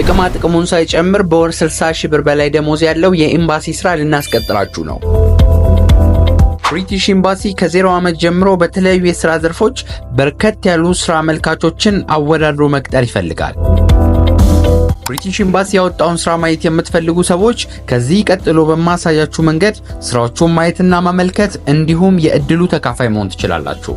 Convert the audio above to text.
ጥቅማ ጥቅሙን ሳይጨምር በወር 60,000 ብር በላይ ደሞዝ ያለው የኤምባሲ ስራ ልናስቀጥራችሁ ነው። ብሪቲሽ ኤምባሲ ከ0 ዓመት ጀምሮ በተለያዩ የሥራ ዘርፎች በርከት ያሉ ሥራ አመልካቾችን አወዳድሮ መቅጠር ይፈልጋል። ብሪቲሽ ኤምባሲ ያወጣውን ሥራ ማየት የምትፈልጉ ሰዎች ከዚህ ቀጥሎ በማሳያችሁ መንገድ ሥራዎቹን ማየትና ማመልከት እንዲሁም የእድሉ ተካፋይ መሆን ትችላላችሁ።